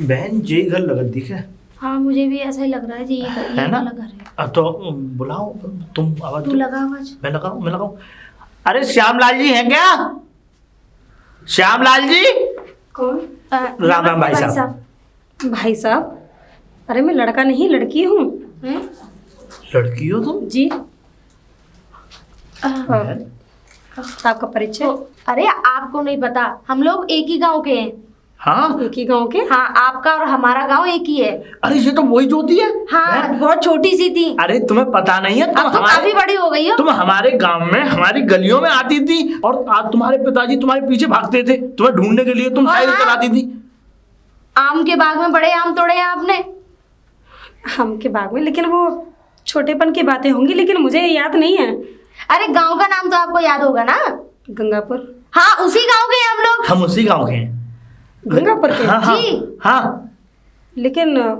बहन जे घर लगत दिखे हाँ मुझे भी ऐसा ही लग रहा है जी, ये है ना? वाला घर है। अब तो बुलाओ, तुम आवाज तू दो। लगा आवाज। मैं लगाऊं। अरे श्यामलाल जी हैं क्या? श्यामलाल जी। कौन? राम राम भाई साहब। भाई साहब, अरे मैं लड़का नहीं लड़की हूँ। लड़की हो तुम? जी। बहन, आपका परिचय? अरे आपको नहीं पता, हम लोग एक ही गांव के हैं। हाँ एक ही गांव के? हाँ, आपका और हमारा गांव एक ही है। अरे ये तो वही ज्योति है। हाँ बहुत छोटी सी थी। अरे तुम्हें पता नहीं है, अब तो काफी बड़ी हो गई हो। तुम हमारे गांव में हमारी गलियों में आती थी और आज तुम्हारे पिताजी तुम्हारे पीछे भागते थे तुम्हें ढूंढने के लिए, तुम साइकिल चलाती थी। आम के बाग में बड़े आम तोड़े हैं आपने। हम के बाग में? लेकिन वो छोटेपन की बातें होंगी, लेकिन मुझे याद नहीं है। अरे गांव का नाम तो आपको याद होगा ना? गंगापुर। हाँ उसी गांव के हैं हम लोग। हम उसी गांव के हैं। गंगापुर के? हाँ हाँ, जी। हाँ। लेकिन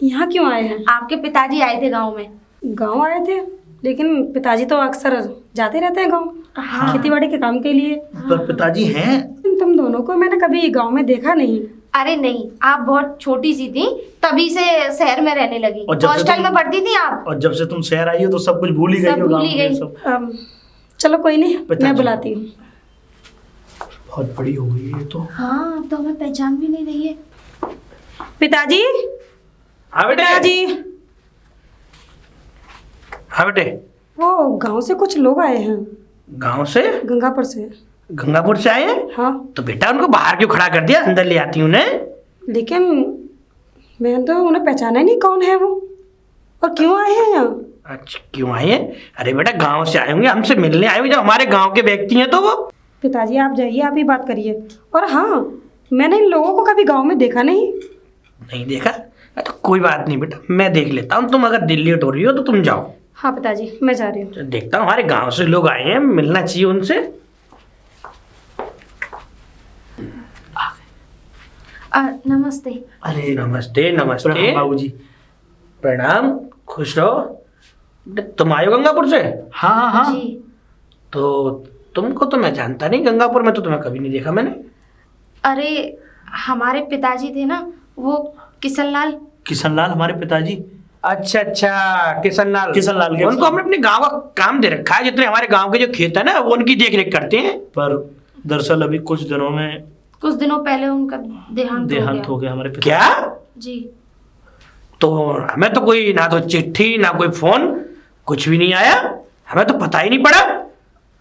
यहाँ क्यों आए हैं? आपके पिताजी आए थे गांव में। गांव आए थे? लेकिन पिताजी तो अक्सर जाते रहते हैं गांव, हाँ। खेतीबाड़ी के काम के लिए। पर पिताजी हैं। तुम दोनों को मैंने कभी गांव में देखा नहीं। अरे नहीं, आप बहुत छोटी सी थी तभी से शहर में रहने लगी। और जब से हॉस्टल तुम- में पढ़ती थी आप। और जब से तुम शहर आई हो तो सब कुछ भूल ही गई सब हो, भूल गांव ही के गई। सब। चलो कोई नहीं, पिताजी। मैं बुलाती हूँ। बहुत बड़ी हो गई है तो। हाँ अब तो हमें पहचान भी नहीं रही है। पिताजी, हाँ बेटे। पिताजी। हाँ बेटे। वो गांव से कुछ लोग आए हैं। गांव से? गंगापुर से। गंगापुर से आए हैं? हाँ। तो बेटा उनको बाहर क्यों खड़ा कर दिया, अंदर ले आती उन्हें। लेकिन मैंने तो उन्हें पहचाना ही नहीं, कौन है वो और क्यों आए हैं यहाँ? अच्छा क्यों आए हैं? अरे बेटा गांव से आए होंगे, हमसे मिलने आए होंगे, जब हमारे गांव के व्यक्ति हैं तो वो। पिताजी आप जाइए, आप ही बात करिए। और हाँ, मैंने इन लोगों को कभी गांव में देखा नहीं। नहीं देखा? तो कोई बात नहीं बेटा, मैं देख लेता हूँ। तुम अगर दिल्ली उठ रही हो तो तुम जाओ। हाँ पिताजी, मैं जा रही हूँ। तो देखता हूँ, हमारे गांव से लोग आए हैं, मिलना चाहिए उनसे। नमस्ते। अरे नमस्ते नमस्ते बाबूजी। प्रणाम, खुश रहो। तुम आए हो गंगापुर से? हाँ हाँ हाँ। जी। तो तुमको तो मैं जानता नहीं, गंगापुर में तो तुम्हें कभी नहीं देखा मैंने। अरे हमारे पिताजी थे ना, वो किशनलाल। किशनलाल हमारे पिताजी। अच्छा अच्छा, किशनलाल। किशनलाल के- उनको हमने अपने गांव का काम दे रखा है, जितने हमारे गांव के जो खेत है ना वो उनकी देख रेख करते हैं। पर दरअसल अभी कुछ दिनों में कुछ दिनों पहले उनका देहांत हो गया हमारे पिता। क्या? जी। तो हमें तो कोई ना तो चिट्ठी ना कोई फोन, कुछ भी नहीं आया, हमें तो पता ही नहीं पड़ा।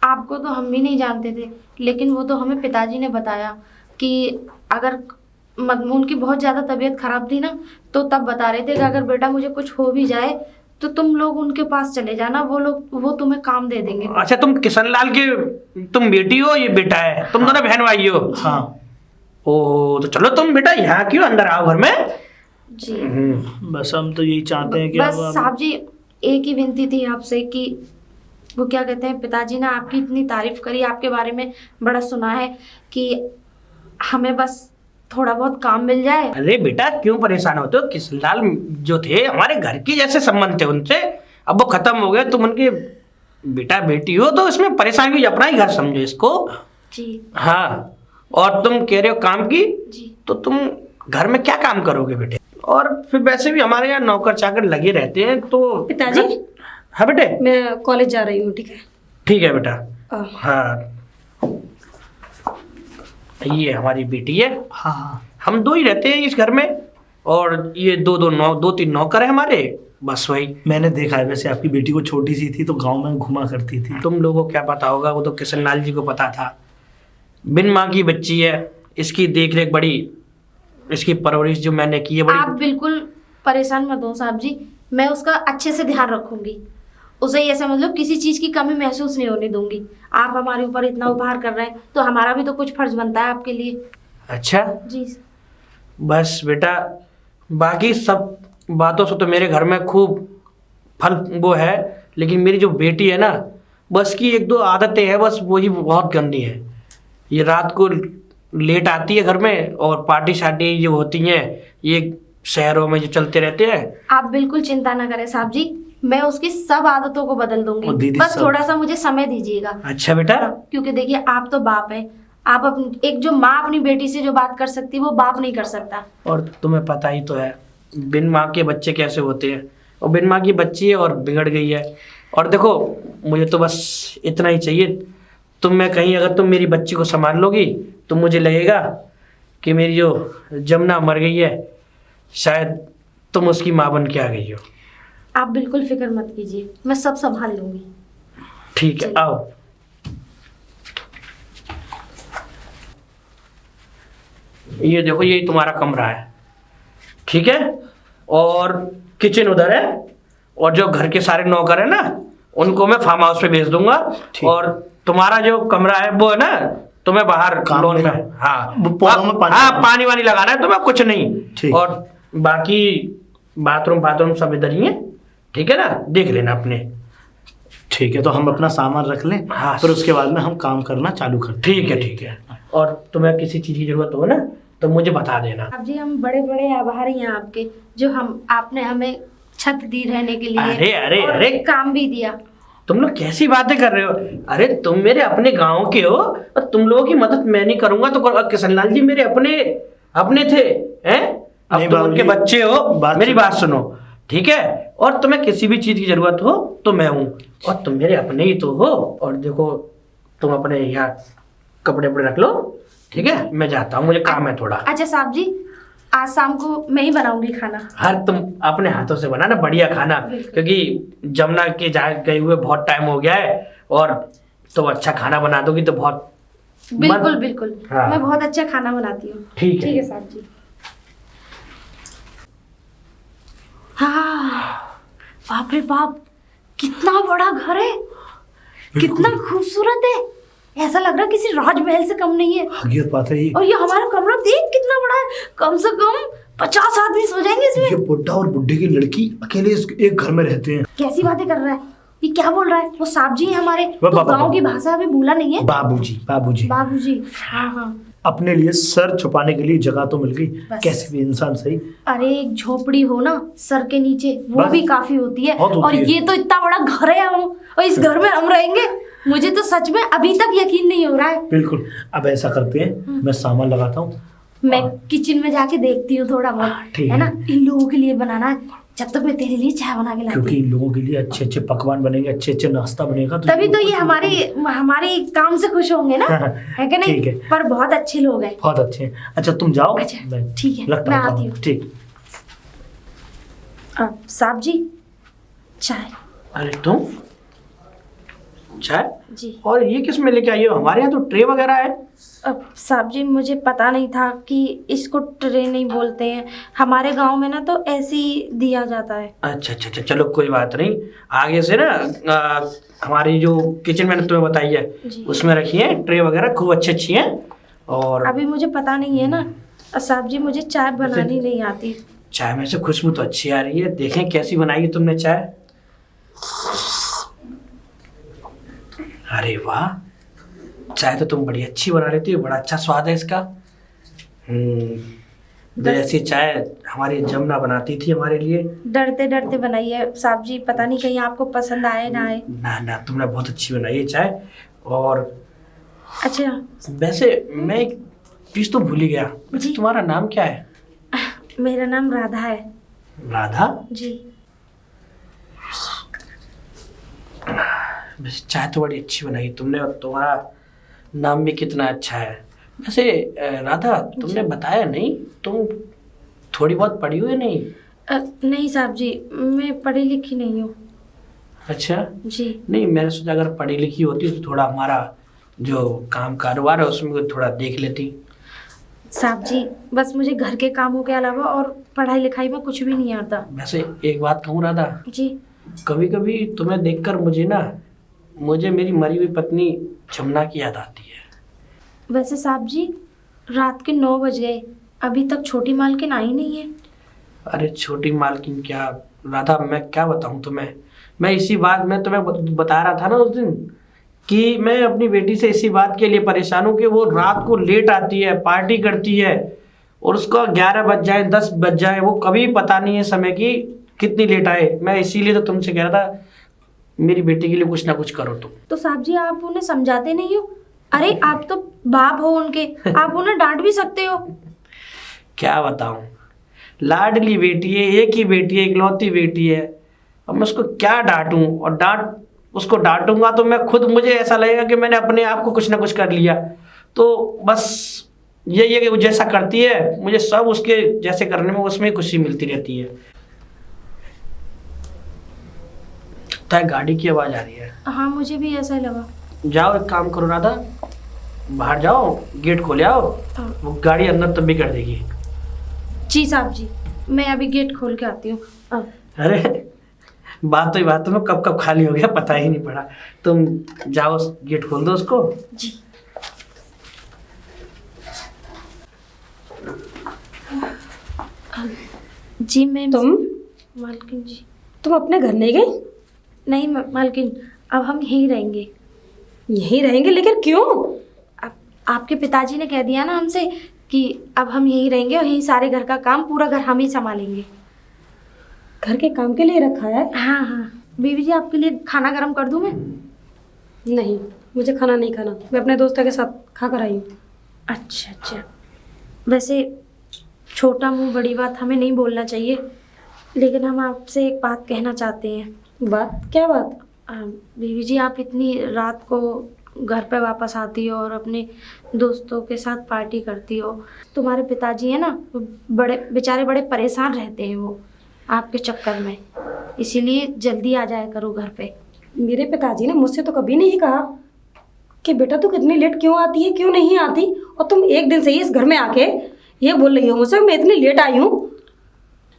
आपको तो हम भी नहीं जानते थे, लेकिन वो तो हमें पिताजी ने बताया कि अगर मजमून की बहुत ज़्यादा तबीयत खराब थी ना, तो तब बता रहे थे कि अगर बेटा मुझे कुछ हो भी जाए तो तुम लोग उनके पास चले जाना, वो तुम्हें काम दे देंगे। अच्छा तुम किशनलाल के तुम बेटी हो, ये बेटा है, तुम दोनों बहन भाई हो? हाँ। ओह तो चलो तुम बेटा यहाँ क्यों, अंदर आओ घर में। जी। बस हम तो यही चाहते हैं कि बस अब साहब जी, एक ही विनती थी आपसे कि वो क्या कहते हैं, पिताजी ने आपकी इतनी तारीफ करी, आपके बारे में बड़ा सुना है कि हमें बस थोड़ा बहुत काम मिल जाए। अरे बेटा क्यों परेशान होते हो, किशनलाल जो थे हमारे घर के जैसे संबंध थे उनसे, अब वो खत्म हो गए, तुम उनके बेटा बेटी हो तो इसमें परेशानी, अपना ही घर समझो इसको। जी। हाँ, और तुम कह रहे हो काम की, जी। तो तुम घर में क्या काम करोगे बेटे? और फिर वैसे भी हमारे यहाँ नौकर चाकर लगे रहते हैं तो। पिताजी। हाँ बेटे। मैं कॉलेज जा रही हूँ, ठीक है? ठीक है बेटा। आ, हाँ ये हमारी बेटी है, हाँ हाँ। हम दो ही रहते हैं इस घर में, और ये दो तीन नौकर है हमारे, बस वही। मैंने देखा है, वैसे आपकी बेटी को छोटी सी थी तो गांव में घुमा करती थी। तुम लोगों को क्या पता होगा, वो तो किशनलाल जी को पता था। बिन माँ की बच्ची है, इसकी देख रेख बड़ी, इसकी परवरिश जो मैंने की है आप बड़ी। बिल्कुल परेशान मत हो साहब जी, मैं उसका अच्छे से ध्यान रखूंगी। उसे ये समझ लो किसी चीज की कमी महसूस नहीं होने दूंगी। आप हमारे ऊपर इतना उपहार कर रहे हैं तो हमारा भी तो कुछ फर्ज बनता है आपके लिए। अच्छा जी। बस बेटा, बाकी सब बातों से तो मेरे घर में खूब फल वो है, लेकिन मेरी जो बेटी है ना, बस की एक दो आदतें हैं, बस वही बहुत गंदी है। ये रात को लेट आती है घर में, और पार्टी शार्टी जो होती हैं ये शहरों में जो चलते रहते हैं। आप बिल्कुल चिंता ना करें साहब जी, मैं उसकी सब आदतों को बदल और दूंगी, दीदी बस सब- थोड़ा सा मुझे समय दीजिएगा। अच्छा बेटा। क्योंकि देखिए आप तो बाप है, आप एक जो माँ अपनी बेटी से जो बात कर सकती है वो बाप नहीं कर सकता। और तुम्हें पता ही तो है बिन माँ के बच्चे कैसे होते हैं, और बिन माँ की बच्ची है और बिगड़ गई है। और देखो मुझे तो बस इतना ही चाहिए, अगर तुम मेरी बच्ची को संभाल लोगी तो मुझे लगेगा कि मेरी जो जमुना मर गई है, शायद तुम उसकी माँ बन के आ गई हो। आप बिल्कुल फिक्र मत कीजिए, मैं सब संभाल लूंगी। ठीक है, आओ। ये देखो, ये तुम्हारा कमरा है, ठीक है, और किचन उधर है, और जो घर के सारे नौकर है ना उनको मैं फार्म हाउस पे भेज दूंगा। और तुम्हारा जो कमरा है वो है ना, तुम्हें बाहर लॉन में, पानी वानी लगाना है तुम्हें, कुछ नहीं। और बाकी बाथरूम सब इधर ही है, ठीक है ना, देख लेना अपने। ठीक है, तो हम अपना सामान रख लें, हाँ, फिर उसके बाद में हम काम करना चालू करते। ठीक है। और तुम्हें किसी चीज की जरूरत हो ना तो मुझे बता देना। अब जी हम बड़े बड़े आभारी हैं आपके, जो आपने हमें छत दी रहने के लिए। अरे काम भी दिया। तुम लोग कैसी बातें कर रहे हो? अरे तुम मेरे अपने गांव के हो, और तुम लोगों की मदद मैं नहीं करूंगा तो किशनलाल जी मेरे अपने थे, हैं? अब तुम उनके बच्चे हो, मेरी बात सुनो, ठीक है? और तुम्हें किसी भी चीज की जरूरत हो तो मैं हूँ, और तुम मेरे अपने ही तो हो। और देखो तुम अपने यहाँ कपड़े रख लो, ठीक है, मैं जाता हूँ, मुझे काम है थोड़ा। अच्छा साहब जी, आज शाम को मैं ही बनाऊंगी खाना। तुम अपने हाथों से बनाना बढ़िया खाना, क्योंकि जमुना के गए हुए बहुत टाइम हो गया है, और तुम अच्छा खाना बना दोगी तो बहुत बिल्कुल। हाँ। मैं बहुत अच्छा खाना बनाती हूँ। ठीक है साहब जी। हाँ, बाप रे बाप, कितना बड़ा घर है, कितना खूबसूरत है, ऐसा लग रहा है किसी राजमहल से कम नहीं है। हकीकत बात है ये। और ये हमारा कमरा देख कितना बड़ा है, कम से कम 50 आदमी सो जाएंगे इसमें। ये बुढ़ा और बुढ़ी की लड़की अकेले एक घर में रहते हैं। कैसी बातें कर रहा है, ये क्या बोल रहा है? वो साहब जी है हमारे, तो गांव की भाषा अभी भूला नहीं है। बाबूजी। हाँ। अपने लिए सर छुपाने के लिए जगह तो मिल गई, कैसे भी इंसान सही। अरे एक झोपड़ी हो ना सर के नीचे, वो भी काफी होती है। और ये तो इतना बड़ा घर है, और इस घर में हम रहेंगे, मुझे तो सच में अभी तक यकीन नहीं हो रहा है। बिल्कुल, अब ऐसा करते हैं, मैं सामान लगाता हूँ, मैं किचन में जाके देखती हूँ थोड़ा बहुत, है ना, इन लोगों के लिए बनाना है, जब तक मैं तेरे लिए चाय बना के लाती हूँ। क्योंकि इन लोगों के लिए अच्छे पकवान बनेंगे, अच्छे नाश्ता बनेगा, तभी तो ये हमारे काम से खुश होंगे ना, है कि नहीं? ठीक है। पर बहुत अच्छे लोग हैं, बहुत अच्छे हैं। अच्छा तुम जाओ। अच्छा ठीक है, मैं आती हूँ। ठीक। साहब जी, चाय। अरे तुम चाय जी। और ये किस में लेके आई हो? हमारे यहाँ तो ट्रे वगैरह है। साहब जी, मुझे पता नहीं था कि इसको ट्रे नहीं बोलते हैं, हमारे गांव में ना तो ऐसे ही दिया जाता है। अच्छा, चलो कोई बात नहीं। आगे से ना हमारी जो किचन मैंने तुम्हें बताई है उसमें रखी है ट्रे वगैरह, खूब अच्छी हैं। और अभी मुझे पता नहीं है ना साहब जी, मुझे चाय बनानी नहीं आती। चाय में से खुशबू तो अच्छी आ रही है, देखें कैसी बनाई तुमने चाय। अरे वाह, चाय तो तुम बड़ी अच्छी बना लेती हो, बड़ा अच्छा स्वाद है इसका। ऐसी चाय हमारी जमुना बनाती थी हमारे लिए। डरते बनाई है साहब जी, पता नहीं कहीं आपको पसंद आए ना आए। ना, तुमने बहुत अच्छी बनाई है चाय। और अच्छा वैसे मैं एक चीज तो भूल ही गया, जी। तुम्हारा नाम क्या है? मेरा नाम राधा है। राधा जी। वैसे चाय तो बड़ी अच्छी बनाई तुमने, और तुम्हारा नाम भी कितना अच्छा है। वैसे राधा, तुमने बताया नहीं, तुम थोड़ी बहुत पढ़ी हुई नहीं? नहीं साहब जी, मैं पढ़ी लिखी नहीं हूँ। अच्छा जी। नहीं, मैंने सोचा अगर पढ़ी लिखी होती तो थोड़ा हमारा जो काम कारोबार है उसमें थोड़ा देख लेती। साहब जी, बस मुझे घर के कामों के अलावा और पढ़ाई लिखाई में कुछ भी नहीं आता। वैसे एक बात कहूँ राधा जी। कभी कभी तुम्हें देखकर मुझे मेरी मरी हुई पत्नी जमुना की याद आती है। वैसे साहब जी, रात के 9 बज गए, अभी तक छोटी मालकिन आई नहीं है। अरे छोटी मालकिन क्या राधा, मैं क्या बताऊं तुम्हें। मैं इसी बात में तुम्हें बता रहा था ना उस दिन कि मैं अपनी बेटी से इसी बात के लिए परेशान हूँ कि वो रात को लेट आती है, पार्टी करती है, और उसका 11 बज जाए 10 बज जाए, वो कभी पता नहीं है समय की कितनी लेट आए। मैं इसीलिए तो तुमसे कह रहा था मेरी बेटी के लिए कुछ ना कुछ करो तुम। तो साहब जी, आप उन्हें समझाते नहीं हो अरे आप तो बाप हो उनके, आप उन्हें डांट भी सकते हो। क्या बताऊं, लाडली बेटी है, एक ही बेटी है, इकलौती बेटी है। अब मैं उसको क्या डांटूं, और उसको डांटूंगा तो मैं खुद, मुझे ऐसा लगेगा कि मैंने अपने आप को कुछ ना कुछ कर लिया। तो बस यही है कि वो जैसा करती है, मुझे सब उसके जैसे करने में, उसमें खुशी मिलती रहती है। लगता है गाड़ी की आवाज़ आ रही है। हाँ मुझे भी ऐसा ही लगा। जाओ एक काम करो राधा, बाहर जाओ, गेट खोले आओ, हाँ। वो गाड़ी अंदर तब भी कर देगी। जी साहब जी, मैं अभी गेट खोल के आती हूँ। अरे बात में कब कब खाली हो गया पता ही नहीं पड़ा। तुम जाओ गेट खोल दो उसको। जी। जी मैम। तुम मालकिन जी। तुम अपने घर नहीं गई? नहीं मालकिन, अब हम यहीं रहेंगे। यहीं रहेंगे, लेकिन क्यों? आपके पिताजी ने कह दिया ना हमसे कि अब हम यहीं रहेंगे और यहीं सारे घर का काम, पूरा घर हम ही संभालेंगे। घर के काम के लिए रखा है? हाँ हाँ। बीवी जी आपके लिए खाना गर्म कर दूँ मैं? नहीं, मुझे खाना नहीं खाना, मैं अपने दोस्तों के साथ खा कर आई हूँ। अच्छा अच्छा। वैसे छोटा मुंह बड़ी बात हमें नहीं बोलना चाहिए, लेकिन हम आपसे एक बात कहना चाहते हैं। बात? क्या बात? बीवी जी, आप इतनी रात को घर पे वापस आती हो और अपने दोस्तों के साथ पार्टी करती हो। तुम्हारे पिताजी हैं ना, बड़े बेचारे बड़े परेशान रहते हैं वो आपके चक्कर में, इसीलिए जल्दी आ जाया करो घर पे। मेरे पिताजी ने मुझसे तो कभी नहीं कहा कि बेटा तू कितनी लेट क्यों आती है, क्यों नहीं आती, और तुम एक दिन से ही इस घर में आके ये बोल रही हो मुझसे मैं इतनी लेट आई हूँ।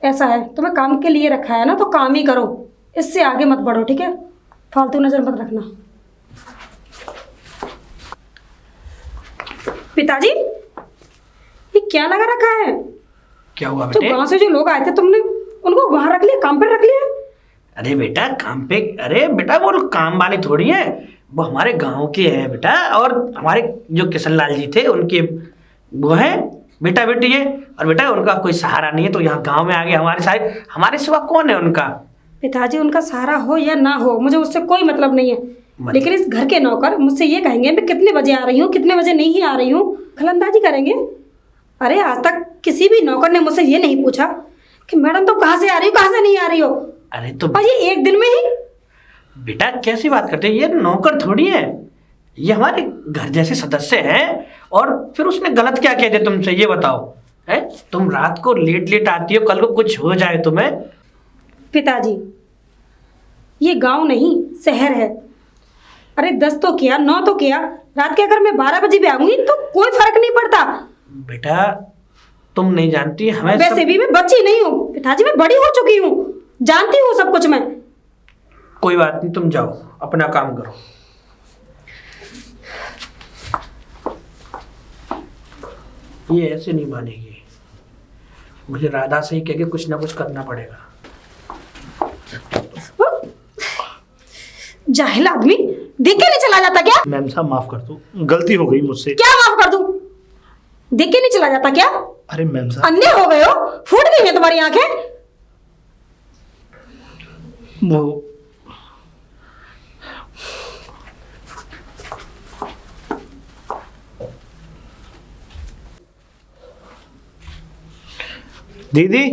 ऐसा है, तुम्हें काम के लिए रखा है ना तो काम ही करो, इससे आगे मत बढ़ो, ठीक है? फालतू नजर मत रखना। पिताजी, ये क्या लगा रखा है? क्या हुआ जो बेटे? गांव से जो लोग आए थे, तुमने उनको वहां रख लिया, काम पर रख लिया? अरे बेटा काम पे, अरे बेटा वो लोग काम वाले थोड़ी हैं, वो हमारे गांव के हैं बेटा, और हमारे जो किशन लाल जी थे उनके वो हैं बेटा बेटी है। और बेटा उनका कोई सहारा नहीं है, तो यहाँ गांव में आ गए, हमारे सिवा कौन है उनका? पिताजी, उनका सहारा हो या ना हो मुझे उससे कोई मतलब नहीं है, लेकिन इस घर के नौकर मुझसे ये कहेंगे मैं कितने बजे आ रही हूँ, कितने बजे नहीं आ रही हूँ, खलंदाजी करेंगे। अरे आज तक किसी भी नौकर ने मुझसे ये नहीं पूछा कि मैडम तुम कहाँ से आ रही हो, कहाँ से नहीं आ रही हो, अरे तो और ये एक दिन में ही। बेटा कैसी बात करते हैं, ये नौकर थोड़ी है, ये हमारे घर जैसे सदस्य हैं। और फिर उसने गलत क्या कह दिया तुमसे, ये बताओ? है तुम रात को लेट आती हो, कल को कुछ हो जाए तुम्हें। पिताजी, ये गांव नहीं शहर है। अरे 10 तो किया, 9 तो किया, रात के अगर मैं 12 बजे भी आऊंगी तो कोई फर्क नहीं पड़ता। बेटा तुम नहीं जानती, हमें वैसे भी मैं बच्ची नहीं हूँ पिताजी, मैं बड़ी हो चुकी हूँ, जानती हूँ सब कुछ मैं। कोई बात नहीं, तुम जाओ अपना काम करो। ये ऐसे नहीं मानेगी, मुझे राधा से ही कह के कुछ ना कुछ करना पड़ेगा। जाहिल आदमी, देख के नहीं चला जाता क्या? मैम साहब माफ कर दो, गलती हो गई मुझसे। क्या माफ कर दूं? देख के नहीं चला जाता क्या? अरे मैम साहब, अंधे हो गए हो, फूट गई हैं तुम्हारी आंखें? वो दीदी।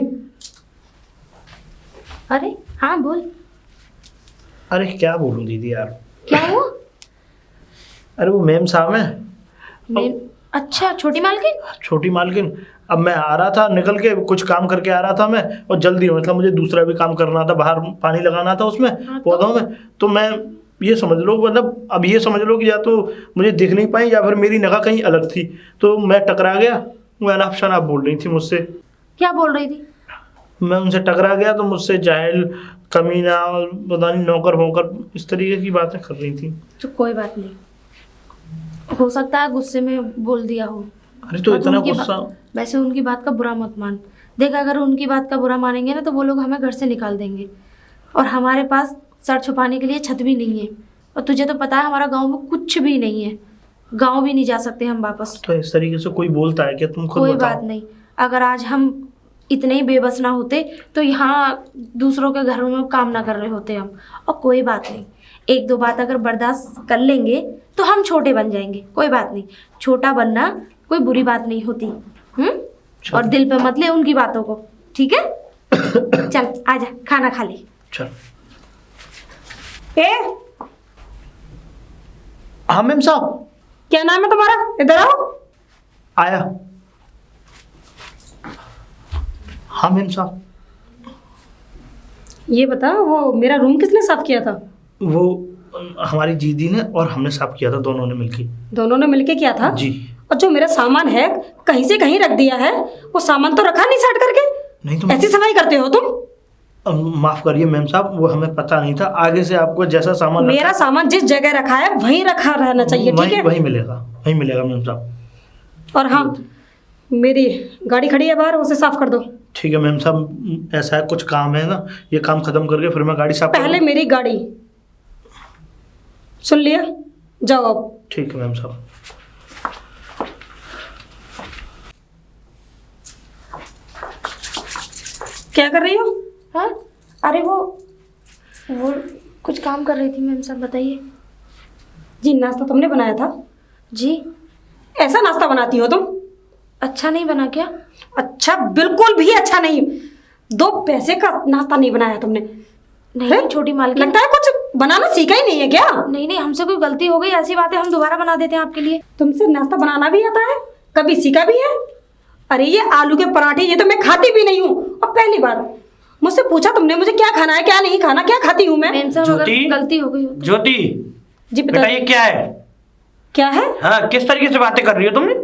अरे हाँ बोल। अरे क्या बोलूं दीदी यार। क्या हुआ? अरे वो मैम साहब हैं। मैं अच्छा, छोटी मालकिन। छोटी मालकिन, अब मैं आ रहा था निकल के, कुछ काम करके आ रहा था मैं, और जल्दी मतलब मुझे दूसरा भी काम करना था, बाहर पानी लगाना था उसमें पौधों में। तो मैं ये समझ लो, मतलब अब ये समझ लो कि या तो मुझे दिख नहीं पाई या फिर मेरी निगाह कहीं अलग थी, तो मैं टकरा गया। वो अनाप शनाप बोल रही थी मुझसे। क्या बोल रही थी? मैं उनसे टकरा गया तो मुझसे जाहिल, कमीना और पता नहीं नौकर होकर इस तरीके की बातें कर रही थी। तो कोई बात नहीं, हो सकता है गुस्से में बोल दिया हो। अरे तो इतना गुस्सा। वैसे उनकी बात का बुरा मत मान। देख, अगर उनकी बात का बुरा मानेंगे ना तो वो लोग हमें घर से निकाल देंगे, और हमारे पास सर छुपाने के लिए छत भी नहीं है। और तुझे तो पता है हमारा गांव में कुछ भी नहीं है, गांव भी नहीं जा सकते हम वापस। तो इस तरीके से कोई बोलता है क्या? तुम खुद कोई बताओ। बात नहीं, अगर आज हम इतने ही बेबस ना होते तो यहाँ दूसरों के घरों में काम ना कर रहे होते हम। और कोई बात नहीं, 1-2 बात अगर बर्दाश्त कर लेंगे तो हम छोटे बन जाएंगे। कोई बात नहीं, छोटा बनना कोई बुरी बात नहीं होती। और दिल पे मत ले उनकी बातों को, ठीक है? चल आजा, खाना खा ले। चल। ए, हाँ मैम साहब। क्या नाम है तुम्हारा? इधर आओ। आया। हाँ मैम साहब। ये बता, वो मेरा रूम किसने साफ किया था? वो हमारी दीदी ने और हमने साफ किया था, दोनों ने मिलके। दोनों ने मिलके किया था? जी। और जो मेरा सामान है कहीं से कहीं रख दिया है, वो सामान तो रखा नहीं साइड करके। नहीं तो ऐसी सफाई करते हो तुम? माफ करिए मैम साहब, वो हमें पता नहीं था। आगे से आपको जैसा सामान मेरा सामान जिस जगह रखा है वहीं रखा रहना चाहिए, ठीक है? वही मिलेगा, वही मिलेगा मैम साहब। और हाँ, मेरी गाड़ी खड़ी है बाहर, उसे साफ कर दो। ठीक है मैम साहब, ऐसा है कुछ काम है ना, ये काम खत्म करके फिर मैं गाड़ी साफ पहले मेरी गाड़ी। सुन लिया? जाओ अब। ठीक है मैम साहब। क्या कर रही हो? हाँ, अरे वो कुछ काम कर रही थी मैम साहब। बताइए। जी, नाश्ता तुमने बनाया था? जी। ऐसा नाश्ता बनाती हो तुम? अच्छा नहीं बना क्या? अच्छा, बिल्कुल भी अच्छा नहीं। 2 पैसे का नाश्ता नहीं बनाया तुमने। नहीं हैं? छोटी मालकिन, लगता है कुछ बनाना सीखा ही नहीं है क्या? नहीं नहीं, हमसे कोई गलती हो गई, ऐसी बातें हम दोबारा बना देते हैं आपके लिए। तुमसे नाश्ता बनाना भी आता है? कभी सीखा भी है? अरे ये आलू के पराठे, ये तो मैं खाती भी नहीं हूँ। और पहली बात, मुझसे पूछा तुमने मुझे क्या खाना है क्या नहीं खाना, क्या खाती हूँ मैं? मैम साहब अगर ज्योति? गलती हो गई हो तो। ज्योति, जी बेटा बताइए। ये क्या है? क्या है? हाँ, किस तरीके से बातें कर रही हो तुमने?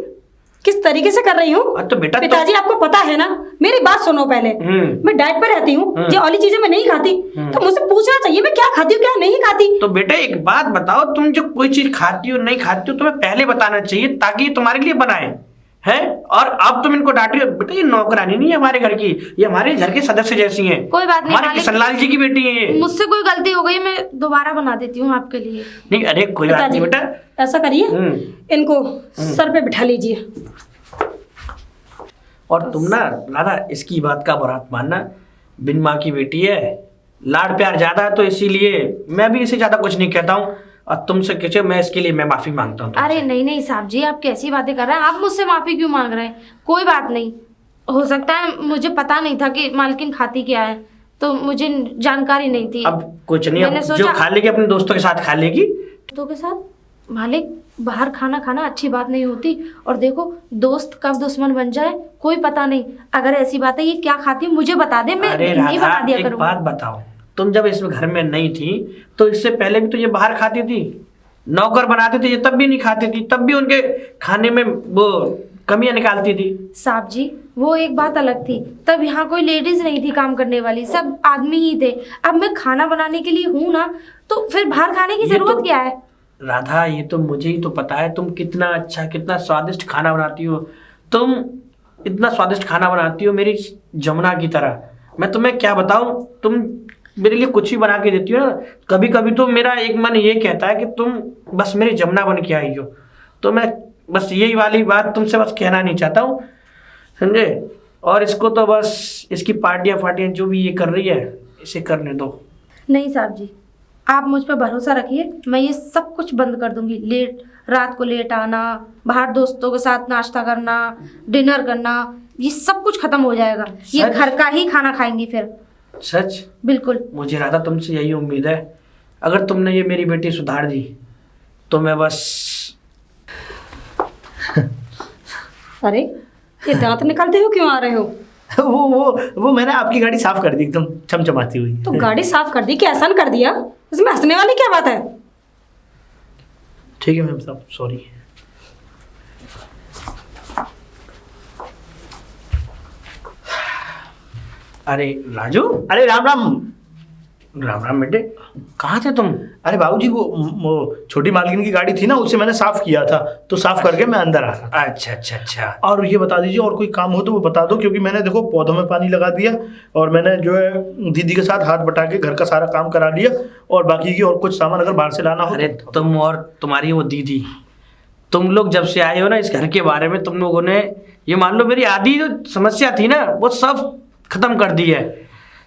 किस तरीके से कर रही हूँ? तो बेटा पिताजी आपको पता है ना, मेरी बात सुनो पहले। मैं डाइट पे रहती हूँ, ये वाली चीजें मैं नहीं खाती। तो मुझसे पूछना चाहिए मैं क्या खाती हूँ क्या नहीं खाती। तो बेटा एक बात बताओ, तुम जो कोई चीज खाती हो नहीं खाती हो तुम्हें पहले बताना चाहिए ताकि ये तुम्हारे लिए बनाए हैं। और अब तुम इनको डांट रही हो। बेटा ये नौकरानी नहीं है हमारे घर की, ये हमारे घर के सदस्य जैसी हैं। कोई बात नहीं हमारे मालिक, किशनलाल जी की बेटी है ये। मुझसे कोई गलती हो गई, मैं दोबारा बना देती हूँ आपके लिए। नहीं अरे कोई बात पिताजी नहीं बेटा। ऐसा करिए, इनको सर पे बिठा लीजिए। और तुम ना राधा इसकी बात का बुरा मत मानना, बिन माँ की बेटी है, लाड प्यार ज्यादा है, तो इसीलिए मैं भी इसे ज्यादा कुछ नहीं कहता हूँ। और तुमसे किसी मैं इसके लिए मैं माफी मांगता हूँ। अरे नहीं नहीं साहब जी, आप कैसी बातें कर रहे हैं? आप मुझसे माफी क्यों मांग रहे हैं? कोई बात नहीं, हो सकता है मुझे पता नहीं था कि मालकिन खाती क्या है, तो मुझे जानकारी नहीं थी। अब कुछ नहीं, मैंने अब सोचा- जो खा लेगी अपने दोस्तों के साथ खा लेगी। दोस्तों के साथ? मालिक, बाहर खाना खाना अच्छी बात नहीं होती। और देखो, दोस्त कब दुश्मन बन जाए कोई पता नहीं। अगर ऐसी बात है, ये क्या खाती है मुझे बता दे, मैं अरे नहीं राधा बना दिया एक करूँगा। बात बताओ, तुम जब इस घर में नहीं थी तो इससे पहले भी तो ये बाहर खाती थी, नौकर बनाते थे ये तब भी नहीं खाती थी, तब भी उनके खाने में वो कमियां निकालती थी। साहब जी वो एक बात अलग थी, तब यहाँ कोई लेडीज नहीं थी काम करने वाली, सब आदमी ही थे। अब मैं खाना बनाने के लिए हूँ ना, तो फिर बाहर खाने की ये जरूरत तो- क्या है? राधा ये तो मुझे ही तो पता है तुम कितना अच्छा कितना स्वादिष्ट खाना बनाती हो। तुम इतना स्वादिष्ट खाना बनाती हो मेरी जमुना की तरह। मैं तुम्हें क्या बताऊं, तुम मेरे लिए कुछ भी बना के देती हो ना। कभी कभी तो मेरा एक मन ये कहता है कि तुम बस मेरी जमुना बन के आई हो। तो मैं बस यही वाली बात तुमसे बस कहना नहीं चाहता हूँ, समझे? और इसको तो बस इसकी पार्टियां जो भी ये कर रही है इसे करने दो। नहीं साहब जी, आप मुझ पर भरोसा रखिए, मैं ये सब कुछ बंद कर दूंगी। रात को लेट आना, बाहर दोस्तों के साथ नाश्ता करना, डिनर करना, ये सब कुछ खत्म हो जाएगा। ये सच? घर का ही खाना खाएंगी फिर। सच? बिल्कुल। मुझे राधा तुमसे यही उम्मीद है। अगर तुमने ये मेरी बेटी सुधार दी तो मैं बस अरे ये दांत निकालते हो क्यों आ रहे हो? वो मैंने आपकी गाड़ी साफ कर दी एकदम चमचमाती हुई। तो गाड़ी साफ कर दी, क्या आसान कर दिया? इसमें हंसने वाली क्या बात है? ठीक है मैम साहब, सॉरी। अरे राजू, अरे राम राम। राम राम बेटे, कहाँ थे तुम? अरे बाबूजी वो छोटी मालकिन की गाड़ी थी ना, उससे मैंने साफ किया था, तो साफ करके मैं अंदर आ रहा। अच्छा अच्छा अच्छा। और ये बता दीजिए और कोई काम हो तो वो बता दो, क्योंकि मैंने देखो पौधों में पानी लगा दिया और मैंने जो है दीदी के साथ हाथ बटा के घर का सारा काम करा लिया। और बाकी की और कुछ सामान अगर बाहर से लाना हो। अरे तुम और तुम्हारी वो दीदी, तुम लोग जब से आए हो ना इस घर के बारे में तुम लोगों ने ये मान लो मेरी आधी जो समस्या थी ना वो सब खत्म कर दी है।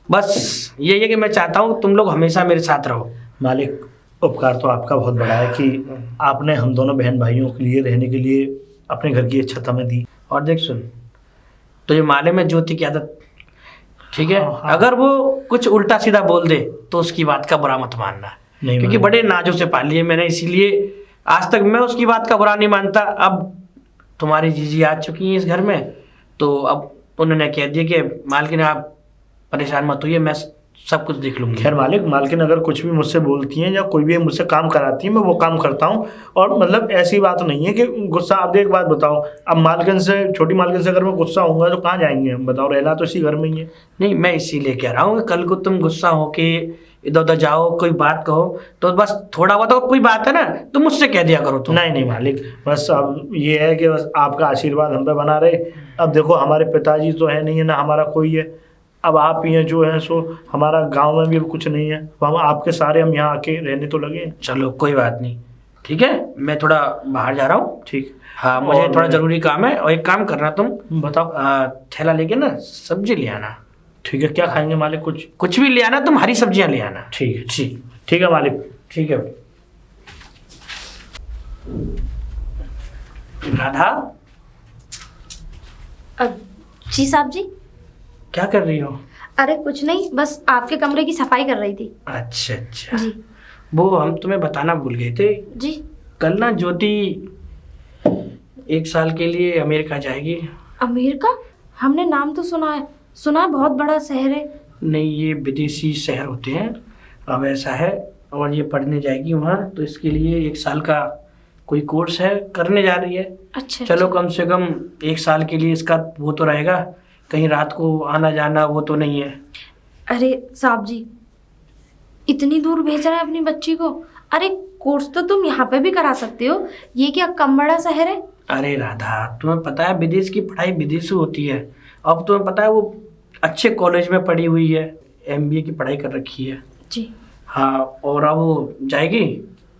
बस यही है कि मैं चाहता हूँ तुम लोग हमेशा मेरे साथ रहो। मालिक उपकार तो आपका बहुत बड़ा है कि आपने हम दोनों बहन भाइयों के लिए रहने के लिए अपने घर की छत हमें दी। और देख सुन, तो ये माले में ज्योति की आदत, ठीक है, हाँ, हाँ। अगर वो कुछ उल्टा सीधा बोल दे तो उसकी बात का बुरा मत मानना, नहीं क्योंकि मानूंगा। बड़े नाजों से पाली है मैंने, इसीलिए आज तक मैं उसकी बात का बुरा नहीं मानता। अब तुम्हारी जीजी आ चुकी हैं इस घर में, तो अब उन्होंने कह दिया कि मालकिन आप परेशान मत होइए, मैं सब कुछ देख लूंगी। खैर मालकिन अगर कुछ भी मुझसे बोलती हैं या कोई भी मुझसे काम कराती है, मैं वो काम करता हूँ। और मतलब ऐसी बात नहीं है कि गुस्सा। आप एक बात बताओ, अब मालकिन से, छोटी मालकिन से अगर मैं गुस्सा होऊंगा तो कहाँ जाएंगे हम, बताओ, रहना तो इसी घर में ही है। नहीं, मैं इसीलिए कह रहा हूँ कि कल को तुम गुस्सा हो के इधर उधर जाओ, कोई बात कहो तो बस थोड़ा बहुत कोई बात है ना तो मुझसे कह दिया करो तुम। नहीं मालिक, बस अब ये है कि बस आपका आशीर्वाद हम पे बना रहे। अब देखो हमारे पिताजी तो है नहीं है ना, हमारा कोई है, अब आप ही हैं जो हैं, सो हमारा गांव में भी अब कुछ नहीं है, तो हम आपके सारे हम यहाँ आके रहने तो लगे हैं। चलो कोई बात नहीं, ठीक है, मैं थोड़ा बाहर जा रहा हूँ। ठीक। हाँ, मुझे और थोड़ा ज़रूरी काम है। और एक काम करना तुम, बताओ। थैला लेके ना सब्जी ले आना। ठीक है, क्या खाएंगे मालिक? कुछ भी ले आना, तुम हरी सब्जियां ले आना। ठीक है, ठीक है मालिक। ठीक है। राधा, जी साहब जी। क्या कर रही हो? अरे कुछ नहीं, बस आपके कमरे की सफाई कर रही थी। अच्छा अच्छा, जी वो हम तुम्हें बताना भूल गए थे। जी। कल ना ज्योति 1 साल के लिए अमेरिका जाएगी। अमेरिका? हमने नाम तो सुना है, बहुत बड़ा शहर है। नहीं, ये विदेशी शहर होते हैं। अब ऐसा है, और ये पढ़ने जाएगी वहाँ, तो इसके लिए 1 साल का कोई कोर्स है, करने जा रही है। अच्छा। चलो कम से कम 1 साल के लिए इसका वो तो रहेगा, कहीं रात को आना जाना वो तो नहीं है। अरे साहब जी, इतनी दूर भेज रहे हैं अपनी बच्ची को? अरे कोर्स तो तुम यहाँ पे भी करा सकते हो, ये क्या कम बड़ा शहर है? अरे राधा, तुम्हें पता है विदेश की पढ़ाई विदेश से होती है। अब तुम्हें पता है वो अच्छे कॉलेज में पढ़ी हुई है, MBA की पढ़ाई कर रखी है। जी हाँ, और अब वो जाएगी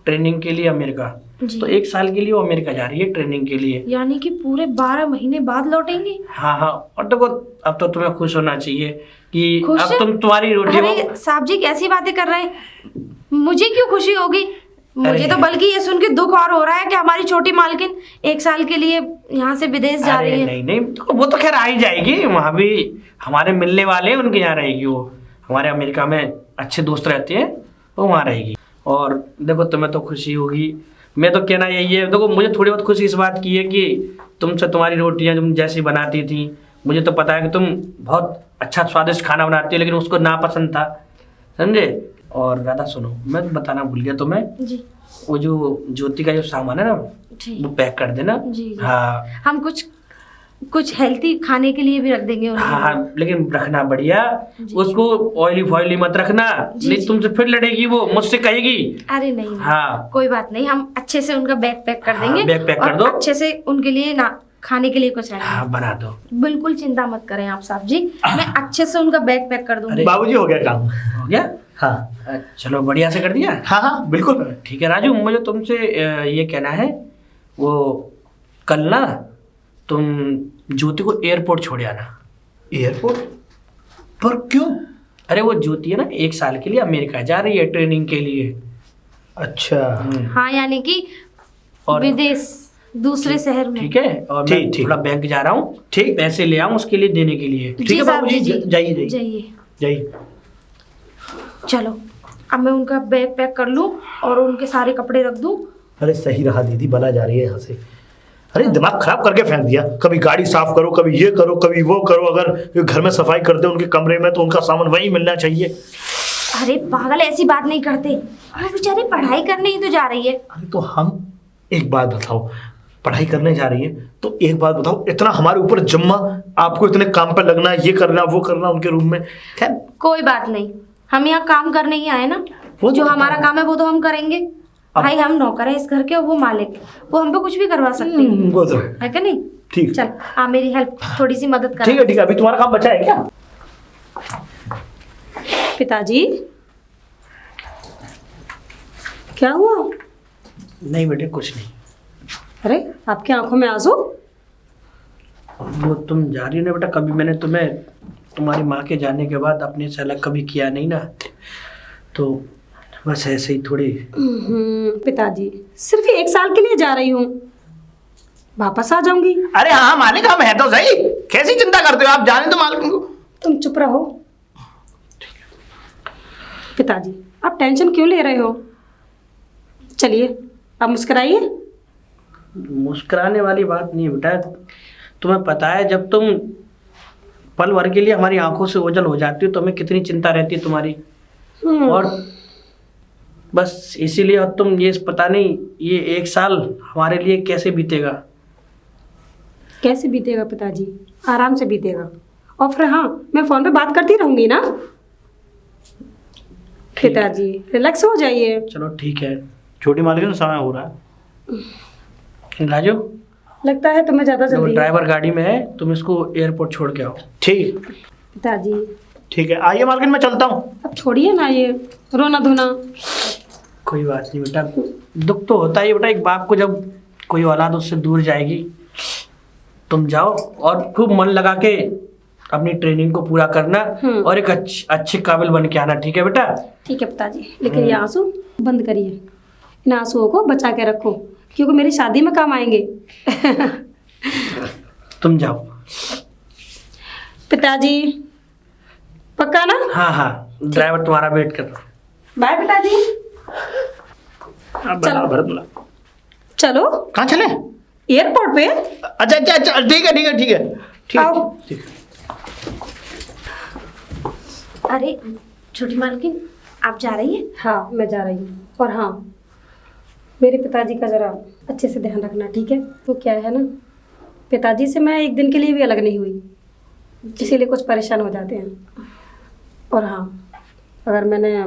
ट्रेनिंग के लिए अमेरिका। जी। तो 1 साल के लिए वो अमेरिका जा रही है ट्रेनिंग के लिए। यानी कि पूरे 12 महीने बाद लौटेंगे? हाँ हाँ, और देखो अब तो तुम्हें खुश होना चाहिए कि खुश? अब तुम्हारी रोटी वो। अरे साहब जी, कैसी बातें कर रहे हैं? मुझे क्यों खुशी होगी? मुझे तो बल्कि ये सुन के दुख और हो रहा है कि हमारी छोटी मालकिन 1 साल के लिए यहाँ से विदेश जा अरे रही है। नहीं नहीं, तो वो तो खैर आ ही जाएगी, वहाँ भी हमारे मिलने वाले हैं, उनके यहाँ रहेगी वो। हमारे अमेरिका में अच्छे दोस्त रहते हैं, वो वहाँ रहेगी। और देखो तुम्हें तो खुशी होगी, मैं तो कहना यही है, देखो मुझे थोड़ी बहुत खुशी इस बात की है कि तुमसे तुम्हारी रोटियाँ तुम जैसी बनाती थी, मुझे तो पता है कि तुम बहुत अच्छा स्वादिष्ट खाना बनाती हो, लेकिन उसको नापसंद था, समझे। और राधा सुनो, मैं बताना भूल गया तुम्हें, जी वो जो ज्योति का जो सामान है ना, जी वो पैक कर देना। जी जी। हाँ हम कुछ हेल्थी खाने के लिए भी रख देंगे उनके हाँ, लिए। लेकिन रखना बढ़िया, जी। उसको ऑयली फॉयली मत रखना, जी, नहीं जी। तुमसे फिर लड़ेगी, वो मुझसे कहेगी। अरे नहीं, हाँ। कोई बात नहीं, हम अच्छे से उनका बैग पैक कर हाँ, देंगे। बैग पैक कर और दो। अच्छे से उनके लिए ना खाने के लिए कुछ रखेंगे। हाँ, बना दो। बिल्कुल चिंता मत करें आप साहब जी, मैं अच्छे से उनका बैग पैक कर दूंगी। बाबूजी हो गया काम। हो गया? हाँ चलो बढ़िया से कर दिया। हाँ बिल्कुल। ठीक है राजू, मुझे तुमसे ये कहना है, वो कल ना तुम ज्योति को एयरपोर्ट छोड़ आना। एयरपोर्ट पर क्यों? अरे वो ज्योति है ना 1 साल के लिए अमेरिका जा रही है ट्रेनिंग के लिए। अच्छा हाँ, यानी कि और विदेश, दूसरे शहर में। ठीक है, और मैं ठीक। थोड़ा बैंक जा रहा हूँ, ठीक। पैसे ले आऊँ उसके लिए देने के लिए। ठीक है साहब बाबूजी, जी, जाइए जाइए जाइए। जाइए। चलो अब मैं उनका बैग पैक कर लूँ और उनके सारे कपड़े रख दूँ। अरे सही रहा दीदी, भला जा रही है यहाँ से। अरे दिमाग खराब करके फेंक दिया, कभी गाड़ी साफ करो, कभी ये करो, कभी वो करो। अगर घर में सफाई कर दे उनके कमरे में तो उनका सामान वहीं मिलना चाहिए। अरे पागल, ऐसी बात नहीं करते, वो बेचारी पढ़ाई करने ही तो जा रही है। अरे तो हम, एक बात बताओ, पढ़ाई करने जा रही है तो एक बात बताओ, इतना हमारे ऊपर जिम्मा, आपको इतने काम पे लगना, ये करना वो करना उनके रूम में। खैर कोई बात नहीं, हम यहाँ काम करने ही आए ना, वो तो जो पता हमारा है। काम है वो तो हम करेंगे। भाई हम नौकर है इस घर के और वो मालिक, वो हम पे कुछ भी करवा सकते हैं, वो तो है कि नहीं? ठीक। चल आप मेरी हेल्प, थोड़ी सी मदद कर। ठीक है, अभी तुम्हारा काम बचा है क्या? पिताजी क्या हुआ? नहीं बेटे, कुछ नहीं। अरे आपकी आंखों में आंसू? वो तुम जा रही हो ना बेटा, कभी मैंने तुम्हें तुम्हारी माँ के जाने के बाद अपने से अलग कभी किया नहीं ना, तो बस ऐसे ही थोड़ी। पिताजी सिर्फ 1 साल के लिए जा रही हूँ, वापस आ जाऊंगी। अरे हाँ मालिक, हम है तो सही, कैसी चिंता करते हो आप, जाने दो मालिक को। तुम चुप रहो। पिताजी आप टेंशन क्यों ले रहे हो? चलिए आप मुस्कुराइए। मुस्कुराने वाली बात नहीं है बेटा, तुम्हें पता है जब तुम पल भर के लिए हमारी आंखों से ओझल हो जाती हो तो हमें कितनी चिंता रहती है तुम्हारी। और बस इसीलिए अब तुम ये पता नहीं ये 1 साल हमारे लिए कैसे बीतेगा। कैसे बीतेगा पिताजी? आराम से बीतेगा। और फिर हाँ, मैं फोन पे बात करती रहूंगी ना। पिताजी रिलैक्स हो जाइए। चलो ठीक है। छोटी मालिक, समय हो रहा है। राजू, लगता है तुम्हें ज्यादा वो जल्दी है। ड्राइवर गाड़ी में है, तुम इसको एयरपोर्ट छोड़ के आओ। ठीक पिताजी ठीक है, आइए मालकिन, मैं चलता हूँ। अब छोड़िए ना ये रोना धोना। कोई बात नहीं बेटा, दुख तो होता ही है बेटा एक बाप को जब कोई औलाद उससे दूर जाएगी। तुम जाओ और खूब मन लगा के अपनी ट्रेनिंग को पूरा करना और एक अच्छे काबिल बन के आना, ठीक है बेटा? ठीक है पिताजी, लेकिन ये आंसू बंद करिए। इन आंसुओं को बचा के रखो क्योंकि मेरी शादी में काम आएंगे। तुम जाओ। पिताजी पक्का ना? हाँ हाँ, ड्राइवर तुम्हारा वेट कर रहा है। बाय पिताजी। अब बड़ा भरत बोला, चलो कहाँ चले? एयरपोर्ट पे। अच्छा अच्छा अच्छा, ठीक है ठीक है ठीक है ठीक है आओ। ठीक है। अरे छोटी मालकिन, आप जा रही हैं? हाँ मैं जा रही हूँ। और हाँ, मेरे पिताजी का ज़रा अच्छे से ध्यान रखना, ठीक है? वो क्या है ना, पिताजी से मैं एक दिन के लिए भी अलग नहीं हुई, इसीलिए कुछ परेशान हो जाते हैं। और हाँ, अगर मैंने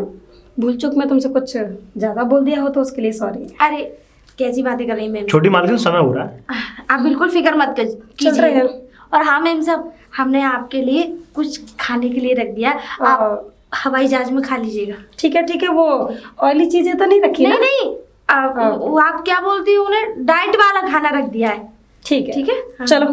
भूल चूक में तुमसे कुछ ज़्यादा बोल दिया हो तो उसके लिए सॉरी। अरे कैसी बातें कर रही हैं मैम? छोटी मालकिन, समय हो रहा है। आप बिल्कुल फिक्र मत चल रहे कीजिए। हैं। और हाँ मैम साहब, हमने आपके लिए कुछ खाने के लिए रख दिया, आप हवाई जहाज में खा लीजिएगा। ठीक है, वो ऑयली चीज़ें तो नहीं रखी नहीं ना? नहीं, वो आप क्या बोलती हो, उन्हें डाइट वाला खाना रख दिया है। ठीक है ठीक है, हाँ। चलो